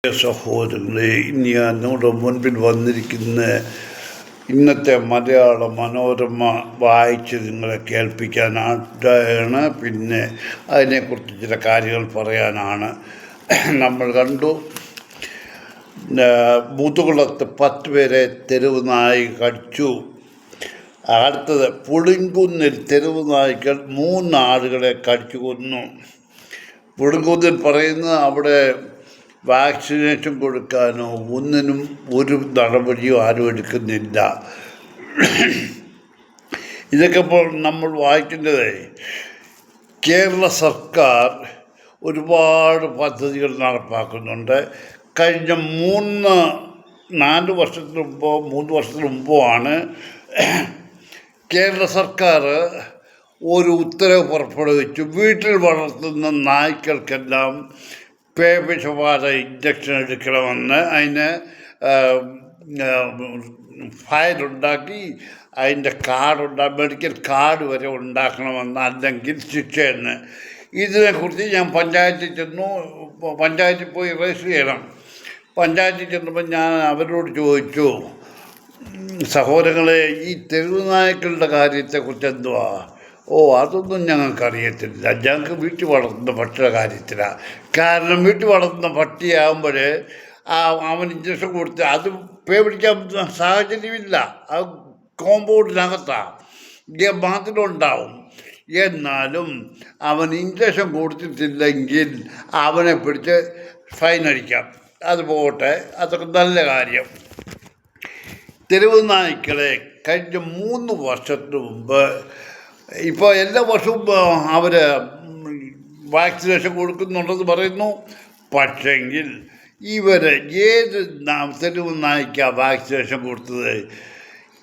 സഹോദരങ്ങളെ, ഇനി ഞാൻ നിങ്ങളുടെ മുൻപിൽ വന്നിരിക്കുന്ന ഇന്നത്തെ മലയാള മനോരമ വായിച്ച് നിങ്ങളെ കേൾപ്പിക്കാനായിട്ടാണ്. പിന്നെ അതിനെക്കുറിച്ച് ചില കാര്യങ്ങൾ പറയാനാണ്. നമ്മൾ കണ്ടു, മുതുകുളത്ത് 10 പേരെ തെരുവ് നായി കടിച്ചു. അടുത്തത് പുളിങ്കുന്നിൽ തെരുവ് നായ്ക്കൾ 3 ആളുകളെ കടിച്ചു കൊന്നു. പുളിങ്കുന്നിൽ പറയുന്നത് അവിടെ വാക്സിനേഷൻ കൊടുക്കാനോ ഒന്നിനും ഒരു നടപടിയോ ആരും എടുക്കുന്നില്ല. ഇതൊക്കെ ഇപ്പോൾ നമ്മൾ വായിക്കേണ്ടത്. കേരള സർക്കാർ ഒരുപാട് പദ്ധതികൾ നടപ്പാക്കുന്നുണ്ട്. കഴിഞ്ഞ 3-4 വർഷത്തിന് മുമ്പോ 3 വർഷത്തിന് മുമ്പോ ആണ് കേരള സർക്കാർ ഒരു ഉത്തരവ് പുറപ്പെടുവിച്ചു. വീട്ടിൽ വളർത്തുന്ന നായ്ക്കൾക്കെല്ലാം പേവിഷബാധ ഇഞ്ചക്ഷൻ എടുക്കണമെന്ന്. അതിന് ഫയലുണ്ടാക്കി അതിൻ്റെ മെഡിക്കൽ കാർഡ് വരെ ഉണ്ടാക്കണമെന്ന്, അല്ലെങ്കിൽ ശിക്ഷയെന്ന്. ഇതിനെക്കുറിച്ച് ഞാൻ പഞ്ചായത്തിൽ ചെന്നു. പഞ്ചായത്തിൽ പോയി രജിസ്റ്റർ ചെയ്യണം. പഞ്ചായത്തിൽ ചെന്നപ്പോൾ ഞാൻ അവരോട് ചോദിച്ചു, സഹോദരങ്ങളെ, ഈ തെരുവ് നായ്ക്കളുടെ കാര്യത്തെക്കുറിച്ച് എന്തുവാ? അതൊന്നും ഞങ്ങൾക്കറിയത്തില്ല, ഞങ്ങൾക്ക് വീട്ടിൽ വളർത്തുന്ന പട്ടിയുടെ കാര്യത്തിലാണ്. കാരണം വീട്ടിൽ വളർത്തുന്ന പട്ടിയാകുമ്പോൾ അവൻ ഇഞ്ചക്ഷൻ കൊടുത്ത് അത് പിടിക്കാൻ സാഹചര്യമില്ല. അത് കോമ്പൗണ്ടിനകത്താണ്, മാത്രമുണ്ടാവും. എന്നാലും അവൻ ഇഞ്ചക്ഷൻ കൊടുത്തിട്ടില്ലെങ്കിൽ അവനെ പിടിച്ച് ഫൈൻ അടിക്കാം. അത് പോട്ടെ, അതൊക്കെ നല്ല കാര്യം. തെരുവ് നായ്ക്കളെ കഴിഞ്ഞ 3 വർഷത്തിന് മുമ്പ്, ഇപ്പോൾ എല്ലാ വർഷവും അവർ വാക്സിനേഷൻ കൊടുക്കുന്നുണ്ടെന്ന് പറയുന്നു. പക്ഷെങ്കിൽ ഇവർ ഏത് തെരുവ് നായ്ക്കാണ് വാക്സിനേഷൻ കൊടുത്തത്?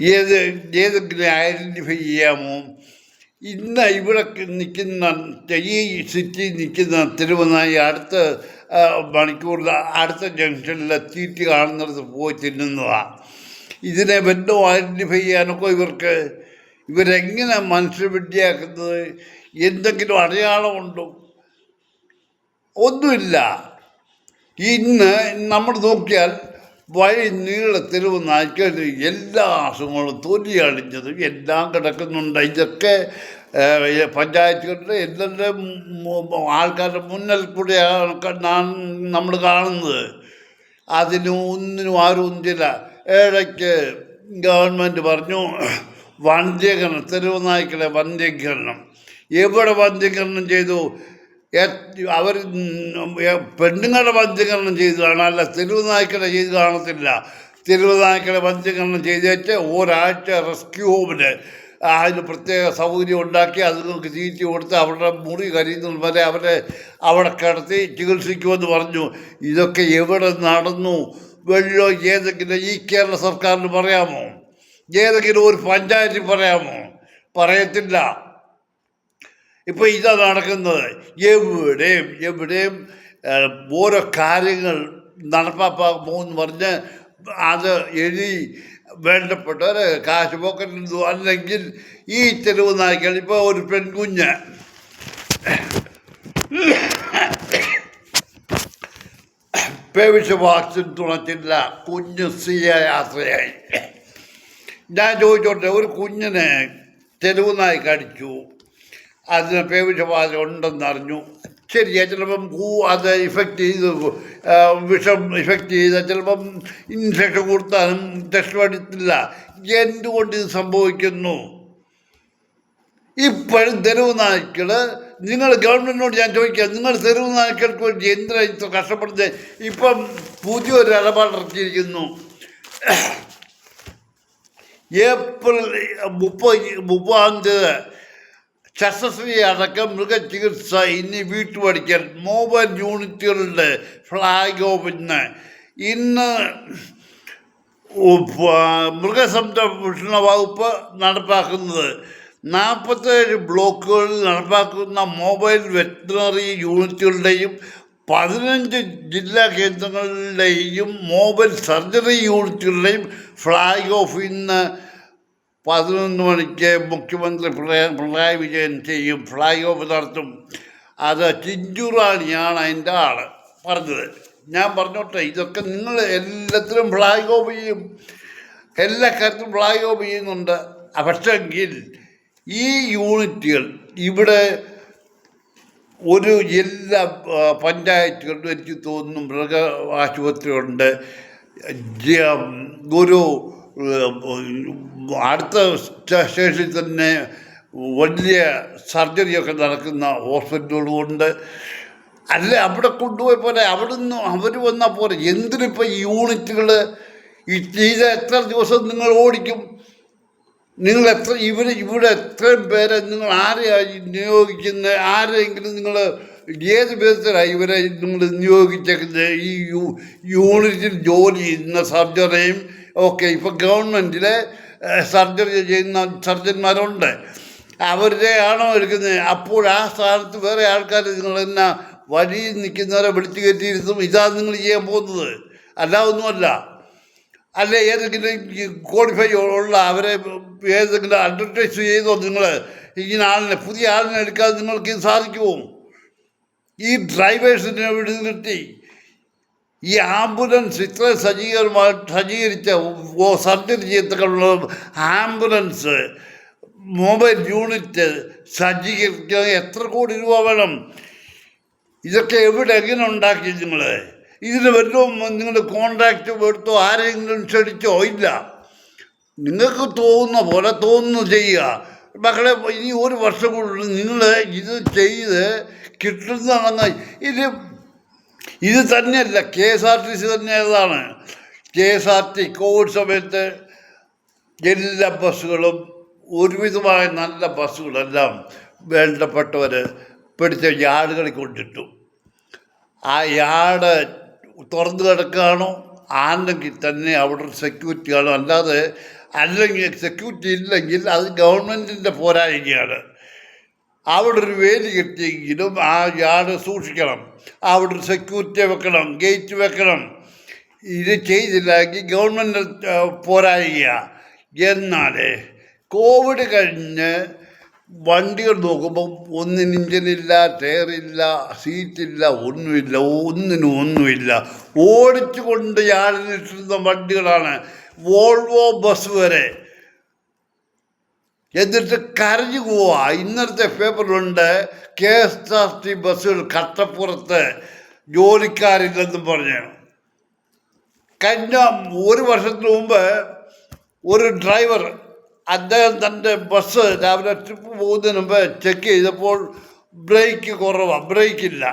ഏതെങ്കിലും ഐഡൻറ്റിഫൈ ചെയ്യാമോ? ഇന്ന് ഇവിടെ നിൽക്കുന്ന, ഈ സിറ്റിയിൽ നിൽക്കുന്ന തെരുവ് നായി അടുത്ത മണിക്കൂറിൽ അടുത്ത ജംഗ്ഷനിൽ തീറ്റി കാണുന്നിടത്ത് പോയി തിന്നുന്നതാണ്. ഇതിനെ വല്ലതും ഐഡൻറ്റിഫൈ ചെയ്യാനൊക്കെ ഇവരെങ്ങനെ മനുഷ്യവിദ്യയാക്കുന്നത്? എന്തെങ്കിലും അടയാളമുണ്ടോ? ഒന്നുമില്ല. ഇന്ന് നമ്മൾ നോക്കിയാൽ വഴി നീള തെരുവ് നായ്ക്കൾ എല്ലാ അസുഖങ്ങളും, തൊലി അടിഞ്ഞതും എല്ലാം കിടക്കുന്നുണ്ട്. ഇതൊക്കെ പഞ്ചായത്തുകളുടെ എല്ലാവരുടെയും ആൾക്കാരുടെ മുന്നിൽ കൂടെയാണ് നമ്മൾ കാണുന്നത്. ഒന്നിനും ആരും ഒന്നില്ല. ഇടയ്ക്ക് ഗവൺമെൻറ് പറഞ്ഞു വന്ധ്യീകരണം, തെരുവ് നായ്ക്കളെ വന്ധ്യീകരണം. എവിടെ വന്ധ്യീകരണം ചെയ്തു? അവർ പെണ്ണുങ്ങളുടെ വന്ധ്യീകരണം ചെയ്തതാണ്, അല്ല തെരുവ് നായ്ക്കളെ ചെയ്ത് കാണത്തില്ല. തെരുവ് നായ്ക്കളെ വന്ധ്യീകരണം ചെയ്തേച്ച് ഒരാഴ്ച റെസ്ക്യൂ ഹോമിന് അതിന് പ്രത്യേക സൗകര്യം ഉണ്ടാക്കി അതുങ്ങൾക്ക് തീറ്റി കൊടുത്ത് അവരുടെ മുറി കരിയുന്നത് വരെ അവിടെ കിടത്തി ചികിത്സിക്കുമെന്ന് പറഞ്ഞു. ഇതൊക്കെ എവിടെ നടന്നു? ഏതെങ്കിലും ഈ കേരള സർക്കാരിന് പറയാമോ? ഏതെങ്കിലും ഒരു പഞ്ചായത്തിൽ പറയാമോ? പറയത്തില്ല. ഇപ്പോൾ ഇതാ നടക്കുന്നത്. എവിടെയും ഓരോ കാര്യങ്ങൾ നടപ്പാക്കുമെന്ന് പറഞ്ഞ് അത് എഴുതി വേണ്ടപ്പെട്ടവർ കാശ് പോക്കറ്റിൽ, അല്ലെങ്കിൽ ഈ തെരുവ് നായ്ക്കൾ. ഇപ്പോൾ ഒരു പെൺകുഞ്ഞ് പേവിഷ വാക്സിൻ തുണച്ചില്ല, കുഞ്ഞ് യാത്രയായി. ഞാൻ ചോദിച്ചോട്ടെ, ഒരു കുഞ്ഞിനെ തെരുവ് നായി കടിച്ചു, അതിന് പേവിഷബാധ ഉണ്ടെന്നറിഞ്ഞു. ശരിയാ, ചിലപ്പം അത് വിഷം ഇഫക്റ്റ് ചെയ്ത ചിലപ്പം ഇൻഫെക്ഷൻ കൊടുത്താലും ടെസ്റ്റ് എടുത്തില്ല. എന്തുകൊണ്ട് ഇത് സംഭവിക്കുന്നു? ഇപ്പോഴും തെരുവ് നായ്ക്കൾ, നിങ്ങൾ ഗവൺമെൻറ്റിനോട് ഞാൻ ചോദിക്കാം, നിങ്ങൾ തെരുവ് നായ്ക്കൾക്ക് വേണ്ടി എന്തിനാ ഇത്ര കഷ്ടപ്പെടുന്നത്? ഇപ്പം പുതിയൊരു ഇടപാടിറക്കിയിരിക്കുന്നു. ഏപ്രിൽ 30 ശസ്ത്രക്രിയ അടക്കം മൃഗചികിത്സ ഇനി വീട്ടുപടിക്കൽ മൊബൈൽ യൂണിറ്റുകളുടെ ഫ്ലാഗ് ഓഫ്. ഇന്ന് മൃഗസംരക്ഷണ വകുപ്പ് നടപ്പാക്കുന്നത് 47 ബ്ലോക്കുകളിൽ നടപ്പാക്കുന്ന മൊബൈൽ വെറ്റിനറി യൂണിറ്റുകളുടെയും 15 ജില്ലാ കേന്ദ്രങ്ങളുടെയും മൊബൈൽ സർജറി യൂണിറ്റുകളുടെയും ഫ്ലാഗ് ഓഫ് ഇന്ന് 11 മണിക്ക് മുഖ്യമന്ത്രി പിണറായി വിജയൻ ചെയ്യും. ഫ്ലാഗ് ഓഫ് നടത്തും. അത് ചിഞ്ചുറാണിയാണ് അതിൻ്റെ ആൾ പറഞ്ഞത്. ഞാൻ പറഞ്ഞോട്ടെ, ഇതൊക്കെ നിങ്ങൾ എല്ലാത്തിലും ഫ്ലാഗ് ഓഫ് ചെയ്യും, എല്ലാ കാര്യത്തിലും ഫ്ലാഗ് ഓഫ് ചെയ്യുന്നുണ്ട്. പക്ഷെങ്കിൽ ഈ യൂണിറ്റുകൾ ഇവിടെ ഒരു എല്ലാ പഞ്ചായത്തുകളിലും എനിക്ക് തോന്നുന്നു മൃഗ ആശുപത്രിയുണ്ട്. ഒരു അടുത്ത സ്റ്റേഷനിൽ തന്നെ വലിയ സർജറിയൊക്കെ നടക്കുന്ന ഹോസ്പിറ്റലുകളുമുണ്ട്. അല്ല, അവിടെ കൊണ്ടുപോയി പോലെ അവിടുന്ന് അവർ വന്നാൽ പോലെ. എന്തിനിപ്പോൾ ഈ യൂണിറ്റുകൾ ഇത് എത്ര ദിവസം നിങ്ങൾ ഓടിക്കും? നിങ്ങൾ എത്ര ഇവിടെ എത്രയും പേരെ നിങ്ങൾ ആരെയാണ് നിയോഗിക്കുന്നത്? ആരെങ്കിലും നിങ്ങൾ ഏത് വിധത്തിലാണ് ഇവരെ നിങ്ങൾ നിയോഗിച്ചേക്കുന്നത്? ഈ യൂണിറ്റിൽ ജോലി ചെയ്യുന്ന സർജറിയും ഒക്കെ ഇപ്പോൾ ഗവൺമെൻറ്റിലെ സർജറി ചെയ്യുന്ന സർജന്മാരുണ്ട്, അവരുടെ ആണോ എടുക്കുന്നത്? അപ്പോൾ ആ സ്ഥാനത്ത് വേറെ ആൾക്കാർ നിങ്ങൾ എന്നാ വഴിയിൽ നിൽക്കുന്നവരെ വിളിച്ചു കയറ്റിയിരുത്തും. ഇതാണ് നിങ്ങൾ ചെയ്യാൻ പോകുന്നത്, അല്ല ഒന്നുമല്ല. അല്ലെ ഏതെങ്കിലും ക്വാളിഫൈ ഉള്ള അവരെ ഏതെങ്കിലും അഡ്വർടൈസ് ചെയ്തോ നിങ്ങൾ? ഇങ്ങനെ ആളിനെ, പുതിയ ആളിനെ എടുക്കാതെ നിങ്ങൾക്ക് ഇത് സാധിക്കുമോ? ഈ ഡ്രൈവേഴ്സിനെ നിർത്തി ഈ ആംബുലൻസ് ഇത്ര സജ്ജീകരിച്ച സർജറി ചെയ്യത്തക്കുള്ള ആംബുലൻസ് മൊബൈൽ യൂണിറ്റ് സജ്ജീകരിക്കാൻ എത്ര കോടി രൂപ വേണം? ഇതൊക്കെ എങ്ങനെ ഉണ്ടാക്കി നിങ്ങൾ? ഇതിന് വല്ലതും നിങ്ങൾ കോൺട്രാക്റ്റ് എടുത്തോ, ആരെങ്കിലും ക്ഷണിച്ചോ? ഇല്ല. നിങ്ങൾക്ക് തോന്നുന്ന പോലെ തോന്നുന്നു ചെയ്യുക. മക്കളെ, ഇനി ഒരു വർഷം കൊണ്ട് നിങ്ങൾ ഇത് ചെയ്ത് കിട്ടുന്നതാണെന്ന് ഇത് തന്നെയല്ല, KSRTC തന്നെ ഏതാണ്? KSRT കോവിഡ് സമയത്ത് എല്ലാ ബസ്സുകളും ഒരുവിധമായ നല്ല ബസ്സുകളെല്ലാം വേണ്ടപ്പെട്ടവർ പിടിച്ച യാർഡുകളിൽ കൊണ്ടിട്ടു. ആ യാർഡ് തുറന്നു കിടക്കുകയാണോ? ആണെങ്കിൽ തന്നെ അവിടെ ഒരു സെക്യൂരിറ്റി കാണും. അല്ലെങ്കിൽ സെക്യൂരിറ്റി ഇല്ലെങ്കിൽ അത് ഗവൺമെൻറ്റിൻ്റെ പോരായ്മയാണ്. അവിടെ ഒരു വേലി കെട്ടിയെങ്കിലും ആ യാർഡ് സൂക്ഷിക്കണം, അവിടെ ഒരു സെക്യൂരിറ്റി വെക്കണം, ഗേറ്റ് വെക്കണം. ഇത് ചെയ്തില്ലെങ്കിൽ ഗവൺമെൻറ് പോരായ്മ. എന്നാൽ കോവിഡ് കഴിഞ്ഞ് വണ്ടികൾ നോക്കുമ്പോൾ ഒന്നിന് ഇഞ്ചിനില്ല, ടയറില്ല, സീറ്റില്ല, ഒന്നുമില്ല. ഓടിച്ചു കൊണ്ട് യാടിനിട്ടിരുന്ന വണ്ടികളാണ്, വോൾവോ ബസ് വരെ. എന്നിട്ട് കരഞ്ഞു പോവാ. ഇന്നലത്തെ പേപ്പറിലുണ്ട് KSRT ബസ്സുകൾ കട്ടപ്പുറത്ത് ജോലിക്കാരില്ലെന്നും പറഞ്ഞു. കഴിഞ്ഞ ഒരു വർഷത്തിന് മുമ്പ് ഒരു ഡ്രൈവർ, അദ്ദേഹം തൻ്റെ ബസ് രാവിലെ ട്രിപ്പ് പോകുന്നതിന് മുമ്പ് ചെക്ക് ചെയ്തപ്പോൾ ബ്രേക്കില്ല.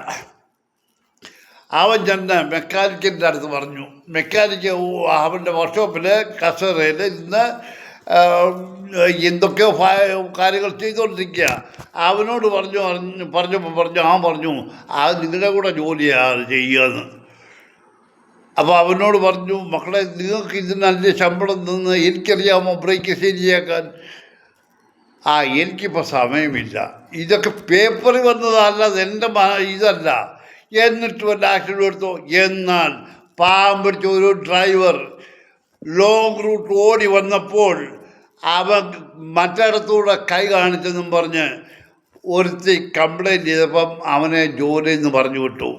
അവൻ ചെന്ന് മെക്കാനിക്കിൻ്റെ അടുത്ത് പറഞ്ഞു. മെക്കാനിക്ക് അവൻ്റെ വർക്ക്ഷോപ്പിൽ കസേരയിൽ ഇന്ന് എന്തൊക്കെയോ കാര്യങ്ങൾ ചെയ്തുകൊണ്ടിരിക്കുക. അവനോട് പറഞ്ഞു അത് നിങ്ങളുടെ കൂടെ ജോലിയാണ് ചെയ്യുകയെന്ന്. അപ്പോൾ അവനോട് പറഞ്ഞു, മക്കളെ, നിങ്ങൾക്ക് ഇതിന് നല്ല ശമ്പളം നിന്ന് എനിക്കറിയാമോ ബ്രേക്ക് ശരിയാക്കാൻ? എനിക്കിപ്പോൾ സമയമില്ല. ഇതൊക്കെ പേപ്പറിൽ വന്നതല്ലാതെ എൻ്റെ ഇതല്ല. എന്നിട്ട് വല്ല ആക്സിഡൻറ്റ് എടുത്തോ? എന്നാൽ പാവം പിടിച്ച ഒരു ഡ്രൈവർ ലോങ് റൂട്ട് ഓടി വന്നപ്പോൾ അവൻ മറ്റിടത്തൂടെ കൈ കാണിച്ചെന്നും പറഞ്ഞ് ഒരുത്തി കംപ്ലൈൻറ്റ് ചെയ്തപ്പം അവനെ ജോലിയിൽ നിന്ന് പറഞ്ഞു വിട്ടു.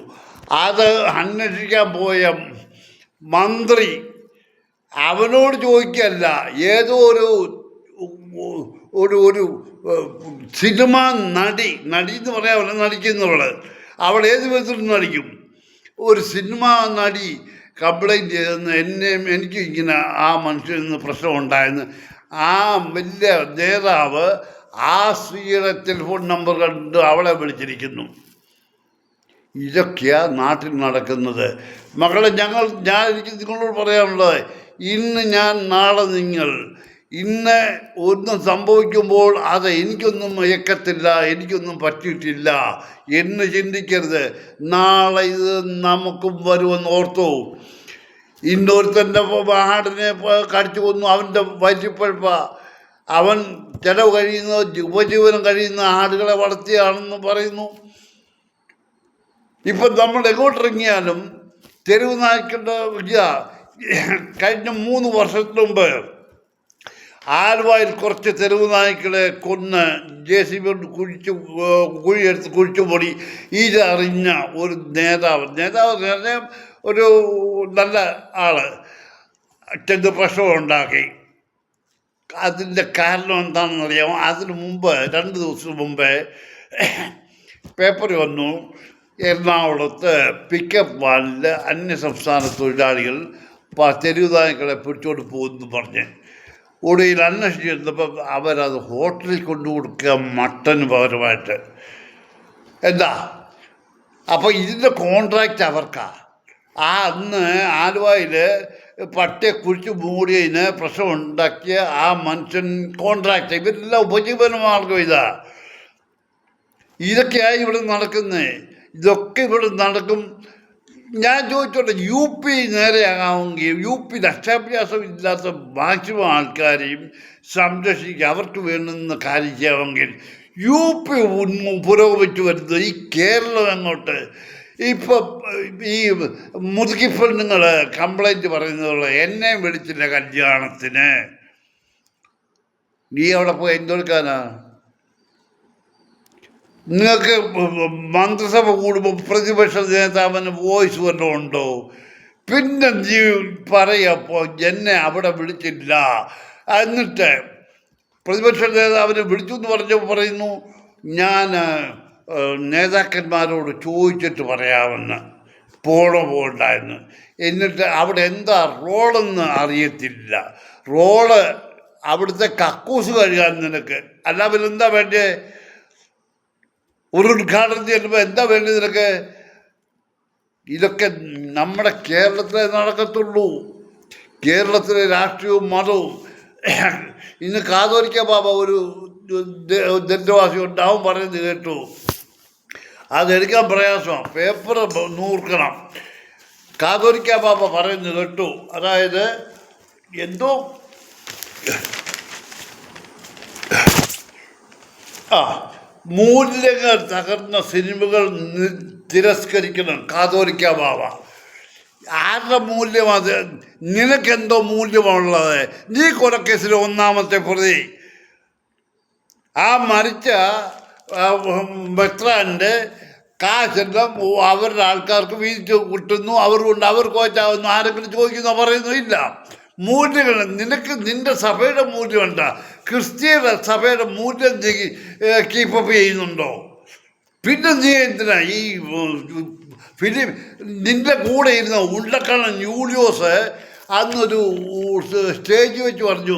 അത് അന്വേഷിക്കാൻ പോയ മന്ത്രി അവനോട് ചോദിക്കല്ല, ഏതോ ഒരു സിനിമ നടി എന്ന് പറയാമല്ലോ, നടിക്കുന്നവള്, അവൾ ഏത് വിധത്തിലും നടിക്കും. ഒരു സിനിമ നടി കംപ്ലൈൻറ്റ് ചെയ്തെന്ന് എനിക്ക് ഇങ്ങനെ ആ മനുഷ്യനിൽ നിന്ന് പ്രശ്നമുണ്ടായെന്ന് ആ വലിയ നേതാവ് ആ സ്ത്രീയുടെ ടെലിഫോൺ നമ്പർ കണ്ട് അവളെ വിളിച്ചിരിക്കുന്നു. ഇതൊക്കെയാണ് നാട്ടിൽ നടക്കുന്നത്. മക്കളെ, എനിക്ക് നിങ്ങളോട് പറയാനുള്ളത്, ഇന്ന് ഞാൻ, നാളെ നിങ്ങൾ. ഇന്ന് ഒന്നും സംഭവിക്കുമ്പോൾ അത് എനിക്കൊന്നും മയക്കത്തില്ല, എനിക്കൊന്നും പറ്റിയിട്ടില്ല എന്ന് ചിന്തിക്കരുത്. നാളെ ഇത് നമുക്കും വരുമെന്ന് ഓർത്തു. ഇന്നൊരുത്തൻ്റെ ആടിനെ കടിച്ചു കൊന്നു, അവൻ്റെ വയറ്റിപ്പഴപ്പ. അവൻ ചിലവ് കഴിയുന്ന ഉപജീവനം കഴിയുന്ന ആടുകളെ വളർത്തിയാണെന്ന് പറയുന്നു. ഇപ്പം നമ്മൾ എങ്ങോട്ടിറങ്ങിയാലും തെരുവ് നായ്ക്കളുടെ കഴിഞ്ഞ 3 വർഷത്തിന് മുമ്പ് ആലുവയിൽ കുറച്ച് തെരുവ് നായ്ക്കളെ കൊന്ന് JCB കുഴിയെടുത്ത് കുഴിച്ചുപൊടി ഇതറിഞ്ഞ ഒരു നേതാവ് ഒരു നല്ല ആള് ചെന്ന് പ്രശ്നമുണ്ടാക്കി. അതിൻ്റെ കാരണം എന്താണെന്നറിയാമോ? അതിന് മുമ്പ് 2 ദിവസം മുമ്പേ പേപ്പറിൽ വന്നു, എറണാകുളത്ത് പിക്കപ്പ് വാനിൽ അന്യസംസ്ഥാന തൊഴിലാളികൾ തെരുവ് നായ്ക്കളെ പിടിച്ചോണ്ട് പോകുമെന്ന് പറഞ്ഞ് ഒടുവിൽ അന്വേഷിച്ച് ചെന്നപ്പോൾ അവരത് ഹോട്ടലിൽ കൊണ്ടു കൊടുക്കുക മട്ടന് പകരമായിട്ട്. എന്താ അപ്പോൾ ഇതിൻ്റെ കോൺട്രാക്റ്റ് അവർക്കാ. അന്ന് ആലുവയിൽ പട്ടിയെ കുഴിച്ച് മൂടിയതിന് പ്രശ്നം ഉണ്ടാക്കിയ ആ മനുഷ്യൻ കോൺട്രാക്റ്റ്. ഇവരെല്ലാം ഉപജീവന മാർഗം ഇതൊക്കെയായി ഇവിടെ നടക്കുന്നത്. ഇതൊക്കെ ഇവിടെ നടക്കും. ഞാൻ ചോദിച്ചോട്ടെ, യു പി നേരെയാകാമെങ്കിൽ യു പി അക്ഷാഭ്യാസം ഇല്ലാത്ത മാക്സിമം ആൾക്കാരെയും സംരക്ഷിക്കുക, അവർക്ക് വേണ്ടുന്ന കാര്യം ചെയ്യാമെങ്കിൽ യു പി പുരോഗമിച്ചു വരുന്നത് ഈ കേരളം അങ്ങോട്ട്. ഇപ്പം ഈ മുതുകിപ്പെണ്ണുങ്ങൾ കംപ്ലൈൻറ്റ് പറയുന്നതുള്ള എന്നെ വിളിച്ചില്ല കല്യാണത്തിന്, നീ അവിടെ പോയി എന്തെടുക്കാനാ? നിങ്ങൾക്ക് മന്ത്രിസഭ കൂടുമ്പോൾ പ്രതിപക്ഷ നേതാവിന് വോയിസ് വല്ലതും ഉണ്ടോ? പിന്നെ നീ പറയപ്പോൾ എന്നെ അവിടെ വിളിച്ചില്ല, എന്നിട്ട് പ്രതിപക്ഷ നേതാവിനെ വിളിച്ചു എന്ന് പറഞ്ഞപ്പോൾ പറയുന്നു ഞാൻ നേതാക്കന്മാരോട് ചോദിച്ചിട്ട് പറയാമെന്ന്, പോകണ്ടായിരുന്നു. എന്നിട്ട് അവിടെ എന്താ റോളെന്ന് അറിയത്തില്ല. റോള് അവിടുത്തെ കക്കൂസ് കഴുകാൻ നിനക്ക്, അല്ല പിന്നെ എന്താ വേണ്ടേ? ഒരു ഉദ്ഘാടനം ചെയ്യുമ്പോൾ എന്താ വേണ്ടത് നിനക്ക്? ഇതൊക്കെ നമ്മുടെ കേരളത്തിലെ നടക്കത്തുള്ളൂ. കേരളത്തിലെ രാഷ്ട്രീയവും മതവും. ഇന്ന് കാതോലിക്ക ബാബ ഒരു ദരിദ്രവാസി ഉണ്ടാവും പറയുന്നത് കേട്ടു. അതെടുക്കാൻ പ്രയാസമാണ്, പേപ്പർ നൂർക്കണം. കാതോലിക്ക ബാബ പറയുന്നത് കേട്ടു. അതായത് എന്തോ മൂല്യങ്ങൾ തകർന്ന സിനിമകൾ തിരസ്കരിക്കണം കാതോലിക്ക ബാബ. ആരുടെ മൂല്യം അത്? നിനക്കെന്തോ മൂല്യമുള്ളത്? നീ കൊലക്കേസിൽ 1-ാമത്തെ പ്രതി. ആ മരിച്ച മെത്രാൻ്റെ കാശെല്ലാം അവരുടെ ആൾക്കാർക്ക് വീതിച്ച് കിട്ടുന്നു, അവരുകൊണ്ട് അവർക്ക് വെച്ചാവുന്നു. ആരെങ്കിലും ചോദിക്കുന്നോ പറയുന്നു? ഇല്ല. മൂല്യങ്ങൾ നിനക്ക് നിൻ്റെ സഭയുടെ മൂല്യം എന്താ? ക്രിസ്തീയ സഭയുടെ മൂല്യം കീപ്പപ്പ് ചെയ്യുന്നുണ്ടോ? പിന്നെ നീ എന്തിനാ ഈ ഫിലിം? നിൻ്റെ കൂടെ ഇരുന്ന ഉണ്ടക്കണ്ണൻ യൂലിയോസ് അന്നൊരു സ്റ്റേജ് വെച്ച് പറഞ്ഞു,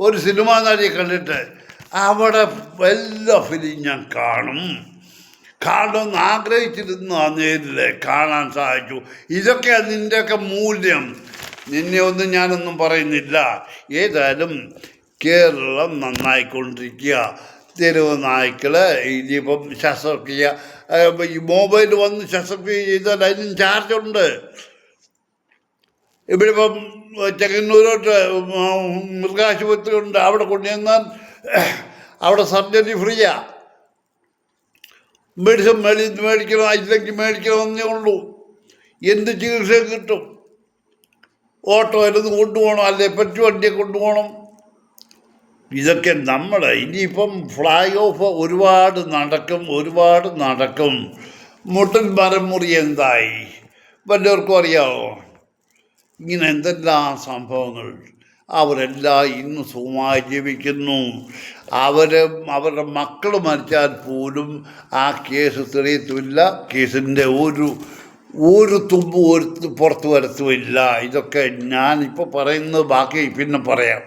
ഒരു സിനിമാ നടിയെ കണ്ടിട്ട്, അവിടെ എല്ലാ ഫിലിം ഞാൻ കാണുമെന്ന് ആഗ്രഹിച്ചിരുന്നു. ആ നേരിൽ കാണാൻ സാധിച്ചു. ഇതൊക്കെയാണ് നിൻ്റെയൊക്കെ മൂല്യം. നിന്നെ ഒന്നും ഞാനൊന്നും പറയുന്നില്ല. ഏതായാലും കേരളം നന്നായിക്കൊണ്ടിരിക്കുക. തെരുവ് നായ്ക്കൾ ഇനിയിപ്പം ശസ്ത്രക്രിയ, ഈ മൊബൈൽ വന്ന് ശസ്ത്രക്രിയ ചെയ്താൽ അതിനും ചാർജുണ്ട്. ഇവിടെ ഇപ്പം ചെങ്ങന്നൂരോട്ട് മൃഗാശുപത്രി ഉണ്ട്, അവിടെ കൊണ്ടുചെന്നാൽ അവിടെ സർജറി ഫ്രീയാ. മെഡിസിൻ മേടിക്കണം, ഇല്ലെങ്കിൽ മേടിക്കണമെന്നേ ഉള്ളൂ. എന്ത് ചികിത്സയും കിട്ടും. ഓട്ടോ ഇരുന്ന് കൊണ്ടുപോകണം, അല്ലെ പെറ്റു വണ്ടിയെ കൊണ്ടുപോകണം. ഇതൊക്കെ നമ്മൾ ഇനിയിപ്പം ഫ്ലാഗ് ഓഫ് ഒരുപാട് നടക്കും. മുട്ടൻ മരം മുറി എന്തായി വല്ലവർക്കും അറിയാമോ? ഇങ്ങനെ എന്തെല്ലാം സംഭവങ്ങൾ. അവരെല്ലാം ഇന്ന് സുഖമായി ജീവിക്കുന്നു. അവരുടെ മക്കൾ മരിച്ചാൽ പോലും ആ കേസ് തെളിയത്തുമില്ല. കേസിൻ്റെ ഒരു തുമ്പ് പുറത്തു വരത്തുമില്ല. ഇതൊക്കെ ഞാനിപ്പോൾ പറയുന്നത് ബാക്കി പിന്നെ പറയാം.